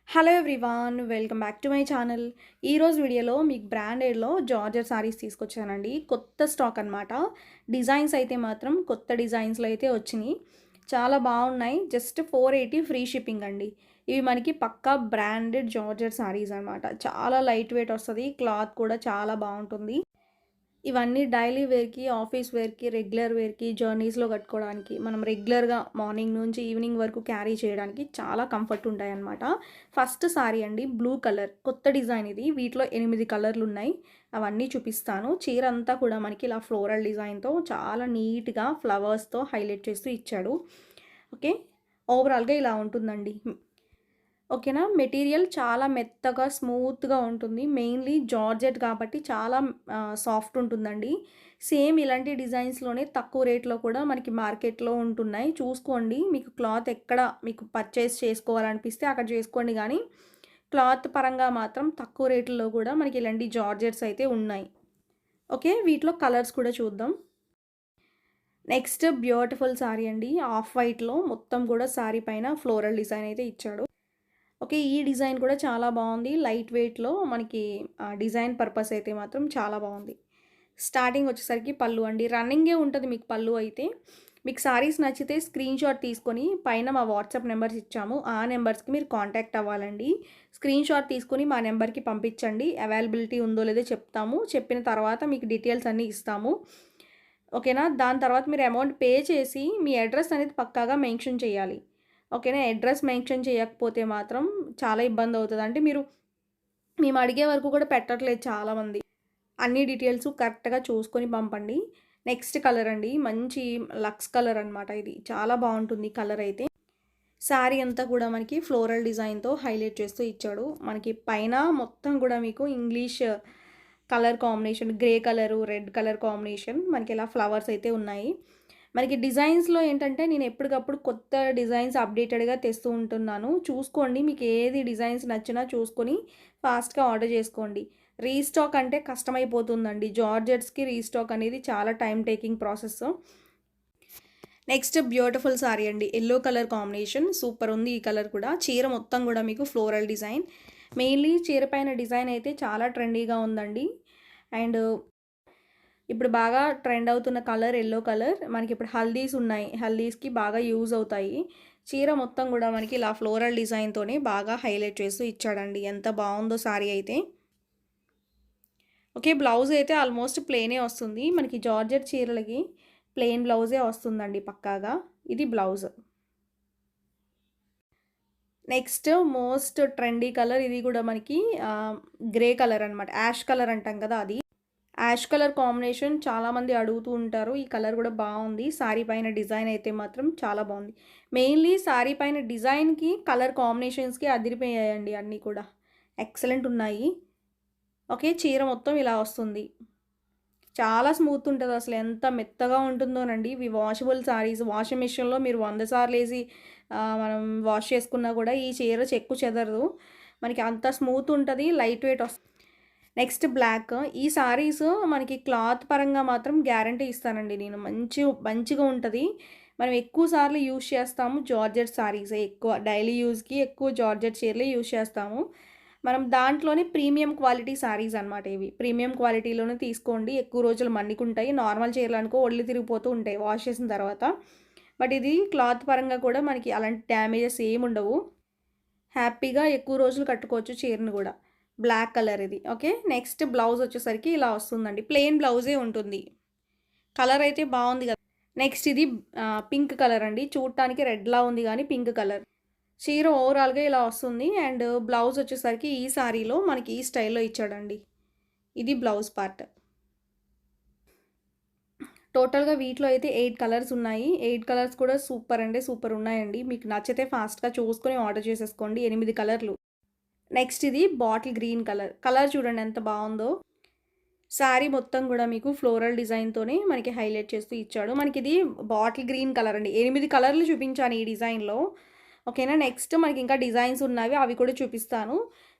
Hello everyone, welcome back to my channel. ఈరోజు వీడియోలో మీకు బ్రాండెడ్లో జార్జెట్ సారీస్ తీసుకొచ్చానండి. కొత్త స్టాక్ అనమాట. డిజైన్స్ అయితే మాత్రం కొత్త డిజైన్స్లో అయితే వచ్చినాయి. చాలా బాగున్నాయి. జస్ట్ 480 ఫ్రీ షిప్పింగ్ అండి. ఇవి మనకి పక్కా బ్రాండెడ్ జార్జెట్ సారీస్ అనమాట. చాలా లైట్ వెయిట్ వస్తుంది. క్లాత్ కూడా చాలా బాగుంటుంది. ఇవన్నీ డైలీ వేర్‌కి, ఆఫీస్ వేర్‌కి, రెగ్యులర్ వేర్‌కి, జర్నీస్‌లో కట్టుకోవడానికి, మనం రెగ్యులర్‌గా మార్నింగ్ నుంచి ఈవినింగ్ వరకు క్యారీ చేయడానికి చాలా కంఫర్ట్ ఉంటాయన్నమాట. ఫస్ట్ సారీ అండి, బ్లూ కలర్ కొత్త డిజైన్ ఇది. వీటిలో 8 కలర్లు ఉన్నాయి. అవన్నీ చూపిస్తాను. చీర అంతా కూడా మనకి ఇలా ఫ్లోరల్ డిజైన్‌తో చాలా నీట్‌గా ఫ్లవర్స్‌తో హైలైట్ చేస్తూ ఇచ్చాడు. ఓకే. ఓవరాల్‌గా ఇలా ఉంటుందండి. ఓకేనా. మెటీరియల్ చాలా మెత్తగా స్మూత్‌గా ఉంటుంది. మెయిన్‌లీ జార్జెట్ కాబట్టి చాలా సాఫ్ట్ ఉంటుందండి. సేమ్ ఇలాంటి డిజైన్స్‌లోనే తక్కువ రేట్‌లో కూడా మనకి మార్కెట్‌లో ఉంటున్నాయి. చూసుకోండి. మీకు క్లాత్ ఎక్కడ మీకు పర్చేస్ చేసుకోవాలనిపిస్తే అక్కడ చేసుకోండి గానీ, క్లాత్ పరంగా మాత్రం తక్కువ రేట్‌లో కూడా మనకి ఇలాంటి జార్జెట్స్ అయితే ఉన్నాయి. ఓకే. వీటిలో కలర్స్ కూడా చూద్దాం. నెక్స్ట్ బ్యూటిఫుల్ సారీ అండి. ఆఫ్ వైట్‌లో మొత్తం కూడా సారీ పైన ఫ్లోరల్ డిజైన్ అయితే ఇచ్చాడు. ఓకే. ఈ డిజైన్ కూడా చాలా బాగుంది. లైట్ వెయిట్‌లో మనకి డిజైన్ పర్పస్ అయితే మాత్రం చాలా బాగుంది. స్టార్టింగ్ వచ్చేసరికి పళ్ళు అండి. రన్నింగే ఉంటది మీకు పళ్ళు అయితే. మీకు సారీస్ నచ్చితే స్క్రీన్‌షాట్ తీసుకొని పైన మా వాట్సాప్ నెంబర్స్ ఇచ్చాము. ఆ నెంబర్స్‌కి మీరు కాంటాక్ట్ అవ్వాలండి. స్క్రీన్‌షాట్ తీసుకొని మా నెంబర్‌కి పంపించండి. అవైలబిలిటీ ఉందో లేదో చెప్తాము. చెప్పిన తర్వాత మీకు డీటెయిల్స్ అన్నీ ఇస్తాము. ఓకేనా. దాని తర్వాత మీరు అమౌంట్ పే చేసి మీ అడ్రస్ అనేది పక్కాగా మెన్షన్ చేయాలి. ఓకేనా. అడ్రస్ మెన్షన్ చేయకపోతే మాత్రం చాలా ఇబ్బందవుతది. అంటే మేము అడిగే వరకు కూడా పెట్టట్లేదు చాలామంది. అన్ని డీటెయిల్స్ కరెక్ట్‌గా చూసుకొని పంపండి. నెక్స్ట్ కలర్ అండి. మంచి లక్స్ కలర్ అనమాట ఇది. చాలా బావుంటుంది కలర్ అయితే. శారీ అంతా కూడా మనకి ఫ్లోరల్ డిజైన్‌తో హైలైట్ చేస్తూ ఇచ్చాడు. మనకి పైన మొత్తం కూడా మీకు English colour combination, grey colour, red colour combination మనకి ఇలా ఫ్లవర్స్ అయితే ఉన్నాయి. మనకి డిజైన్స్‌లో ఏంటంటే నేను ఎప్పటికప్పుడు కొత్త డిజైన్స్ అప్డేటెడ్‌గా తెస్తూ ఉంటున్నాను. చూసుకోండి. మీకు ఏది డిజైన్స్ నచ్చినా చూసుకొని ఫాస్ట్‌గా ఆర్డర్ చేసుకోండి. రీస్టాక్ అంటే కష్టమైపోతుందండి. జార్జెట్స్‌కి రీస్టాక్ అనేది చాలా time taking process. Next beautiful sorry అండి. యెల్లో కలర్ కాంబినేషన్ సూపర్ ఉంది ఈ కలర్ కూడా. చీర మొత్తం కూడా మీకు ఫ్లోరల్ డిజైన్. మెయిన్‌లీ చీర పైన డిజైన్ అయితే చాలా ట్రెండీగా ఉందండి. అండ్ ఇప్పుడు బాగా ట్రెండ్ అవుతున్న కలర్ యెల్లో కలర్. మనకిప్పుడు హల్దీస్ ఉన్నాయి. హల్దీస్‌కి బాగా యూజ్ అవుతాయి. చీర మొత్తం కూడా మనకి ఇలా ఫ్లోరల్ డిజైన్‌తోనే బాగా హైలైట్ చేస్తూ ఇచ్చాడండి. ఎంత బావుందో సారీ అయితే. ఓకే. బ్లౌజ్ అయితే ఆల్మోస్ట్ ప్లెయినే వస్తుంది. మనకి జార్జెట్ చీరలకి ప్లెయిన్ బ్లౌజే వస్తుందండి పక్కాగా. ఇది blouse. Next most trendy colour ఇది కూడా మనకి గ్రే కలర్ అనమాట. యాష్ కలర్ అంటాం కదా అది. యాష్ కలర్ కాంబినేషన్ చాలామంది అడుగుతూ ఉంటారు. ఈ కలర్ కూడా బావుంది. సారీ పైన డిజైన్ అయితే మాత్రం చాలా బావుంది. మెయిన్‌లీ సారీ పైన డిజైన్‌కి, కలర్ కాంబినేషన్స్‌కి అదిరిపోయాయండి అన్నీ కూడా. ఎక్సలెంట్ ఉన్నాయి. ఓకే. చీర మొత్తం ఇలా వస్తుంది. చాలా స్మూత్ ఉంటది అసలు. ఎంత మెత్తగా ఉంటుందోనండి. ఇవి వాషబుల్ సారీస్. వాషింగ్ మిషన్‌లో మీరు 100 సార్లేసి మనం వాష్ చేసుకున్నా కూడా ఈ చీర చెక్కు చెదరదు. మనకి అంత స్మూత్ ఉంటది. Light weight next block. ఈ సారీస్ మనకి క్లాత్ పరంగా మాత్రం గ్యారంటీ ఇస్తానండి నేను. మంచిగా ఉంటది. మనం ఎక్కువ సార్లు యూజ్ చేస్తాము జార్జెట్ సారీసే ఎక్కువ. డైలీ యూజ్‌కి ఎక్కువ జార్జెట్ చీరలే యూజ్ చేస్తాము. మనం దాంట్లోనే ప్రీమియం క్వాలిటీ సారీస్ అనమాట ఇవి. ప్రీమియం క్వాలిటీలోనే తీసుకోండి. ఎక్కువ రోజులు మన్నికుంటాయి. నార్మల్ చీరలనుకో ఒళ్ళు తిరిగిపోతూ ఉంటాయి వాష్ చేసిన తర్వాత. బట్ ఇది క్లాత్ పరంగా కూడా మనకి అలాంటి డ్యామేజెస్ ఏముండవు. హ్యాపీగా ఎక్కువ రోజులు కట్టుకోవచ్చు చీరను గూడా. బ్లాక్ కలర్ ఇది. ఓకే. నెక్స్ట్ బ్లౌజ్ వచ్చేసరికి ఇలా వస్తుందండి. ప్లెయిన్ బ్లౌజే ఉంటుంది. కలర్ అయితే బావుంది గదా! నెక్స్ట్ ఇది పింక్ కలర్ అండి. చూడటానికి రెడ్‌లా ఉంది గానీ పింక్ కలర్. చీర ఓవరాల్‌గా ఇలా వస్తుంది. అండ్ బ్లౌజ్ వచ్చేసరికి ఈ సారీలో మనకి ఈ స్టైల్‌లో ఇచ్చాడండి. ఇది బ్లౌజ్ పార్ట్. టోటల్‌గా వీటిలో అయితే 8 కలర్స్ ఉన్నాయి. 8 కలర్స్ కూడా సూపర్ అంటే సూపర్ ఉన్నాయండి. మీకు నచ్చితే ఫాస్ట్‌గా చూసుకొని ఆర్డర్ చేసేసుకోండి. 8 కలర్లు. నెక్స్ట్ ఇది బాటిల్ గ్రీన్ కలర్. కలర్ చూడండి ఎంత బావుందో. శారీ మొత్తం గూడా మీకు ఫ్లోరల్ డిజైన్‌తోనే మనకి హైలైట్ చేస్తూ ఇచ్చాడు. మనకిది బాటిల్ గ్రీన్ కలర్ అండి. 8 కలర్లు చూపించాను ఈ డిజైన్‌లో. ఓకేనా. నెక్స్ట్ మనకి ఇంకా డిజైన్స్ ఉన్నవి. అవి కూడా చూపిస్తాను.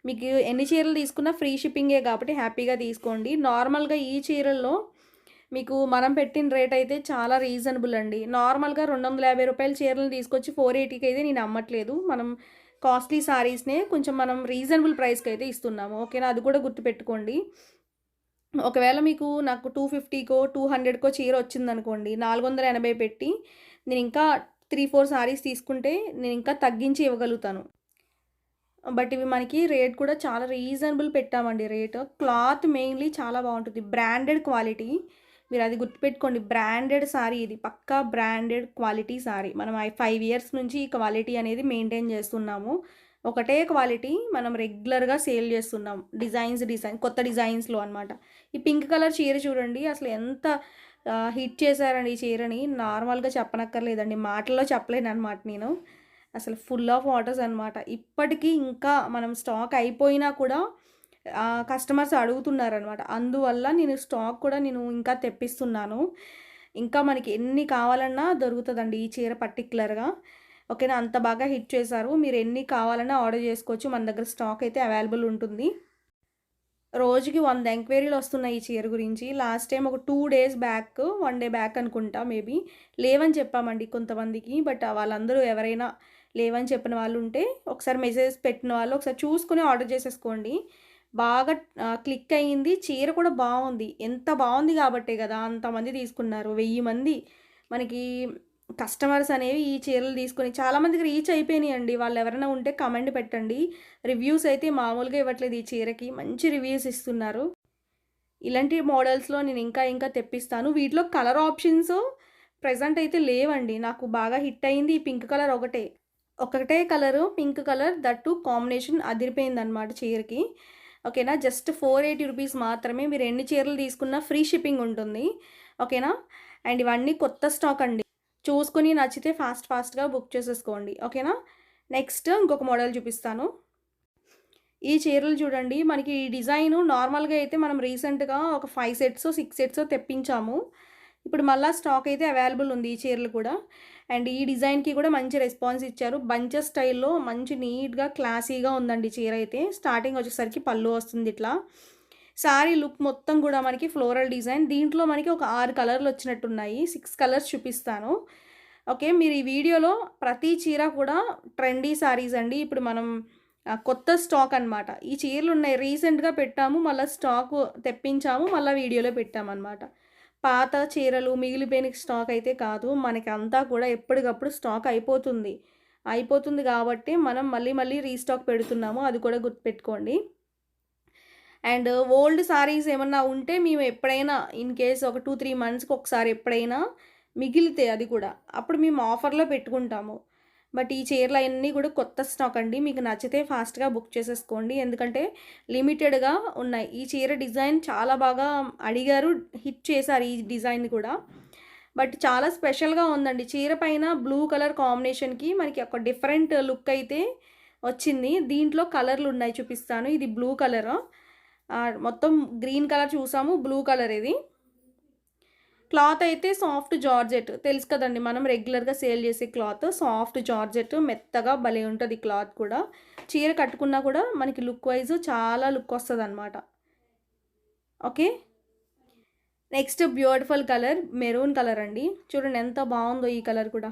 మీకు ఎన్ని చీరలు తీసుకున్నా ఫ్రీ షిప్పింగే కాబట్టి హ్యాపీగా తీసుకోండి. నార్మల్‌గా ఈ చీరల్లో మీకు మనం పెట్టిన రేట్ అయితే చాలా రీజనబుల్ అండి. నార్మల్‌గా రూ. 250 చీరలను తీసుకొచ్చి 480కి అయితే నేను అమ్మట్లేదు. మనం కాస్ట్లీ శారీస్‌నే కొంచెం మనం రీజనబుల్ ప్రైస్‌కైతే ఇస్తున్నాము. ఓకేనా? అది కూడా గుర్తుపెట్టుకోండి. ఒకవేళ మీకు నాకు 250కో, 200కో చీర వచ్చిందనుకోండి, 480 పెట్టి నేనింకా 3, 4 శారీస్ తీసుకుంటే నేనింకా తగ్గించి ఇవ్వగలుగుతాను. బట్ ఇవి మనకి రేట్ కూడా చాలా రీజనబుల్ పెట్టామండి రేటు. క్లాత్ మెయిన్‌లీ చాలా బావుంటది. Branded quality. మీరది గుర్తుపెట్టుకోండి. బ్రాండెడ్ సారీ ఇది. పక్కా బ్రాండెడ్ క్వాలిటీ సారీ. మనం 5 ఇయర్స్ నుంచి ఈ క్వాలిటీ అనేది మెయింటైన్ చేస్తున్నాము. ఒకటే క్వాలిటీ మనం రెగ్యులర్‌గా సేల్ చేస్తున్నాం. కొత్త డిజైన్స్‌లో అనమాట. ఈ పింక్ కలర్ చీర చూడండి అసలు ఎంత హిట్ చేశారండి ఈ చీరని. నార్మల్‌గా చెప్పనక్కర్లేదండి. మాటల్లో చెప్పలేననమాట నేను. అసలు ఫుల్ ఆఫ్ వాటర్స్ అనమాట. ఇప్పటికీ ఇంకా మనం స్టాక్ అయిపోయినా కూడా కస్టమర్స్ అడుగుతున్నారనమాట. అందువల్ల నేను స్టాక్ కూడా నేను ఇంకా తెప్పిస్తున్నాను. ఇంకా మనకి ఎన్ని కావాలన్నా దొరుకుతదండి ఈ చీర పర్టిక్యులర్‌గా. ఓకేనా? అంత బాగా హిట్ చేశారు. మీరు ఎన్ని కావాలన్నా ఆర్డర్ చేసుకోవచ్చు. మన దగ్గర స్టాక్ అయితే అవైలబుల్ ఉంటుంది. రోజుకి 100 ఎంక్వైరీలు వస్తున్నాయి ఈ చీర గురించి. లాస్ట్ టైమ్ ఒక 2 డేస్ బ్యాక్, 1 డే బ్యాక్ అనుకుంటా మేబీ లేవని చెప్పామండి కొంతమందికి. బట్ వాళ్ళందరూ ఎవరైనా లేవని చెప్పిన వాళ్ళు ఉంటే ఒకసారి మెసేజ్ పెట్టిన వాళ్ళు ఒకసారి చూసుకొని ఆర్డర్ చేసేసుకోండి. బాగా క్లిక్ అయ్యింది. చీర కూడా బావుంది. ఎంత బావుంది కాబట్టే కదా అంతమంది తీసుకున్నారు. 1000 మంది మనకి కస్టమర్స్ అనేవి ఈ చీరలు తీసుకొని చాలామందికి రీచ్ అయిపోయినాయండి. వాళ్ళెవరైనా ఉంటే కామెంట్ పెట్టండి. రివ్యూస్ అయితే మామూలుగా ఇవ్వట్లేదు ఈ చీరకి. మంచి రివ్యూస్ ఇస్తున్నారు. ఇలాంటి మోడల్స్‌లో నేను ఇంకా తెప్పిస్తాను. వీటిలో కలర్ ఆప్షన్స్ ప్రెజెంట్ అయితే లేవండి. నాకు బాగా హిట్ అయింది ఈ పింక్ కలర్ ఒకటే. ఒకటే colour pink colour that two combination అదిరిపోయిందనమాట చీరకి. ఓకేనా? జస్ట్ 480 రూపీస్ మాత్రమే. మీరు ఎన్ని చీరలు తీసుకున్నా ఫ్రీ షిప్పింగ్ ఉంటుంది. ఓకేనా? అండ్ ఇవన్నీ కొత్త స్టాక్ అండి. చూసుకొని నచ్చితే ఫాస్ట్‌గా బుక్ చేసేసుకోండి. ఓకేనా? నెక్స్ట్ ఇంకొక మోడల్ చూపిస్తాను. ఈ చీరలు చూడండి. మనకి ఈ డిజైను నార్మల్‌గా అయితే మనం రీసెంట్‌గా ఒక 5 సెట్సో, 6 సెట్సో తెప్పించాము. ఇప్పుడు మళ్ళా స్టాక్ అయితే అవైలబుల్ ఉంది ఈ చీరలు కూడా. అండ్ ఈ డిజైన్‌కి కూడా మంచి రెస్పాన్స్ ఇచ్చారు. బంచెస్ స్టైల్‌లో మంచి నీట్‌గా, క్లాసీగా ఉందండి చీర అయితే. స్టార్టింగ్ వచ్చేసరికి పళ్ళు వస్తుంది ఇట్లా. శారీ లుక్ మొత్తం కూడా మనకి ఫ్లోరల్ డిజైన్. దీంట్లో మనకి ఒక 6 కలర్‌లు వచ్చినట్టున్నాయి. 6 కలర్స్ చూపిస్తాను. ఓకే. మీరు ఈ వీడియోలో ప్రతి చీర కూడా ట్రెండీ శారీస్ అండి. ఇప్పుడు మనం కొత్త స్టాక్ అనమాట. ఈ చీరలున్నాయి. రీసెంట్‌గా పెట్టాము. మళ్ళా స్టాకు తెప్పించాము. మళ్ళా వీడియోలో పెట్టామనమాట. పాత చీరలు మిగిలిపోయిన స్టాక్ అయితే కాదు. మనకంతా కూడా ఎప్పటికప్పుడు స్టాక్ అయిపోతుంది. అయిపోతుంది కాబట్టి మనం మళ్ళీ రీస్టాక్ పెడుతున్నాము. అది కూడా గుర్తుపెట్టుకోండి. అండ్ ఓల్డ్ సారీస్ ఏమన్నా ఉంటే మేము ఎప్పుడైనా ఇన్ కేస్ ఒక 2, 3 మంత్స్‌కి ఒకసారి ఎప్పుడైనా మిగిలితే అది కూడా అప్పుడు మేము ఆఫర్‌లో పెట్టుకుంటాము. బట్ ఈ చీరలయన్నీ కూడా కొత్త స్టాక్ అండి. మీకు నచ్చితే ఫాస్ట్‌గా బుక్ చేసేసుకోండి. ఎందుకంటే లిమిటెడ్‌గా ఉన్నాయి. ఈ చీర డిజైన్ చాలా బాగా అడిగారు. హిట్ చేశారు ఈ డిజైన్ కూడా. బట్ చాలా స్పెషల్‌గా ఉందండి. చీర పైన బ్లూ కలర్ కాంబినేషన్‌కి మనకి ఒక డిఫరెంట్ లుక్ అయితే వచ్చింది. దీంట్లో కలర్‌లున్నాయి చూపిస్తాను. ఇది బ్లూ కలరు. మొత్తం గ్రీన్ కలర్ చూసాము. బ్లూ కలర్ ఇది. క్లాత్ అయితే సాఫ్ట్ జార్జెట్. తెలుసు కదండీ మనం రెగ్యులర్‌గా సేల్ చేసే క్లాత్. సాఫ్ట్ జార్జెట్ మెత్తగా భలే ఉంటది క్లాత్ కూడా. చీర కట్టుకున్నా కూడా మనకి లుక్ వైజ్ చాలా లుక్ వస్తదనమాట. Okay. Next beautiful colour maroon colour అండి. చూడండి ఎంత బావుందో ఈ కలర్ కూడా.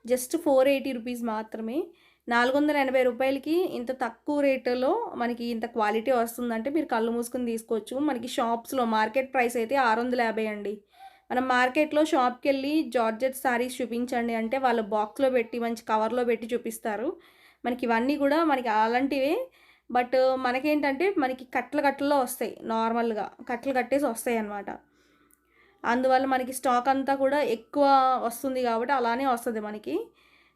జస్ట్ 480 రూపీస్ మాత్రమే. 480 రూపాయలకి ఇంత తక్కువ రేటులో మనకి ఇంత క్వాలిటీ వస్తుందంటే మీరు కళ్ళు మూసుకొని తీసుకోవచ్చు. మనకి షాప్స్‌లో మార్కెట్ ప్రైస్ అయితే 650 అండి. మనం మార్కెట్‌లో షాప్‌కెళ్ళి జార్జెట్ శారీస్ చూపించండి అంటే వాళ్ళు బాక్స్‌లో పెట్టి మంచి కవర్‌లో పెట్టి చూపిస్తారు. మనకి ఇవన్నీ కూడా మనకి అలాంటివే. బట్ మనకేంటంటే మనకి కట్టలు వస్తాయి నార్మల్‌గా. కట్టలు కట్టేసి వస్తాయన్నమాట. అందువల్ల మనకి స్టాక్ అంతా కూడా ఎక్కువ వస్తుంది కాబట్టి అలానే వస్తది మనకి.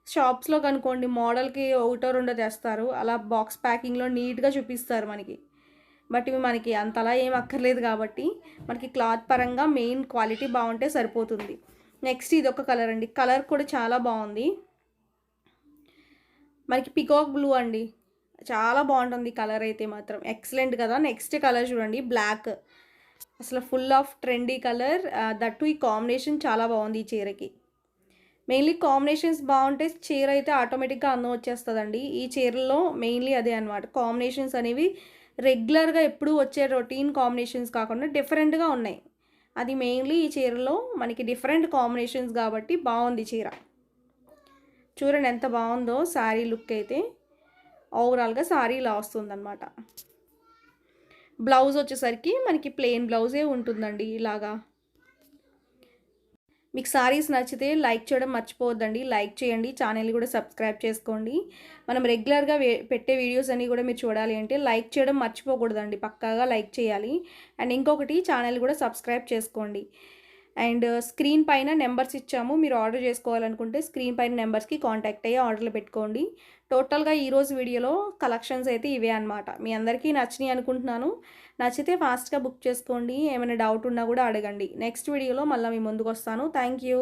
షాప్స్‌లో కనుకోండి మోడల్‌కి ఒకటో రెండో తెస్తారు. అలా బాక్స్ ప్యాకింగ్‌లో నీట్‌గా చూపిస్తారు మనకి. బట్ ఇవి మనకి అంతలా ఏం అక్కర్లేదు కాబట్టి మనకి క్లాత్ పరంగా మెయిన్ క్వాలిటీ బావుంటే సరిపోతుంది. నెక్స్ట్ ఇదొక కలర్ అండి. కలర్ కూడా చాలా బావుంది. మనకి పికాక్ బ్లూ అండి. చాలా బావుంటుంది కలర్ అయితే మాత్రం. ఎక్సలెంట్ కదా! నెక్స్ట్ కలర్ చూడండి బ్లాక్. అసలు full of trendy colour. That two ఈ కాంబినేషన్ చాలా బావుంది ఈ చీరకి. మెయిన్‌లీ కాంబినేషన్స్ బావుంటే చీర అయితే ఆటోమేటిక్‌గా అందం వచ్చేస్తదండి. ఈ చీరల్లో మెయిన్‌లీ అదే అనమాట. కాంబినేషన్స్ అనేవి రెగ్యులర్‌గా ఎప్పుడూ వచ్చే రొటీన్ కాంబినేషన్స్ కాకుండా డిఫరెంట్‌గా ఉన్నాయి. అది మెయిన్‌లీ ఈ చీరలో మనకి డిఫరెంట్ కాంబినేషన్స్ కాబట్టి బావుంది చీర. చూడండి ఎంత బావుందో శారీ లుక్ అయితే. ఓవరాల్గా శారీ ఇలా వస్తుందన్నమాట. బ్లౌజ్ వచ్చేసరికి మనకి ప్లెయిన్ బ్లౌజే ఉంటుందండి ఇలాగా. మీకు సారీస్ నచ్చితే లైక్ చేయడం మర్చిపోవద్దండి. లైక్ చేయండి, ఛానల్ని కూడా సబ్స్క్రైబ్ చేసుకోండి. మనం రెగ్యులర్గా పెట్టే వీడియోస్ అన్నీ కూడా మీరు చూడాలి అంటే లైక్ చేయడం మర్చిపోకూడదండి, పక్కాగా లైక్ చేయాలి. అండ్ ఇంకొకటి, ఛానల్ కూడా సబ్స్క్రైబ్ చేసుకోండి. అండ్ స్క్రీన్ పైన నెంబర్స్ ఇచ్చాము, మీరు ఆర్డర్ చేసుకోవాలనుకుంటే స్క్రీన్ పైన నెంబర్స్కి కాంటాక్ట్ అయ్యి ఆర్డర్లు పెట్టుకోండి. టోటల్గా ఈరోజు వీడియోలో కలెక్షన్స్ అయితే ఇవే అనమాట. మీ అందరికీ నచ్చినాయి అనుకుంటున్నాను. నచ్చితే ఫాస్ట్గా బుక్ చేసుకోండి. ఏమైనా డౌట్ ఉన్నా కూడా అడగండి. నెక్స్ట్ వీడియోలో మళ్ళీ మీ ముందుకు వస్తాను. Thank you.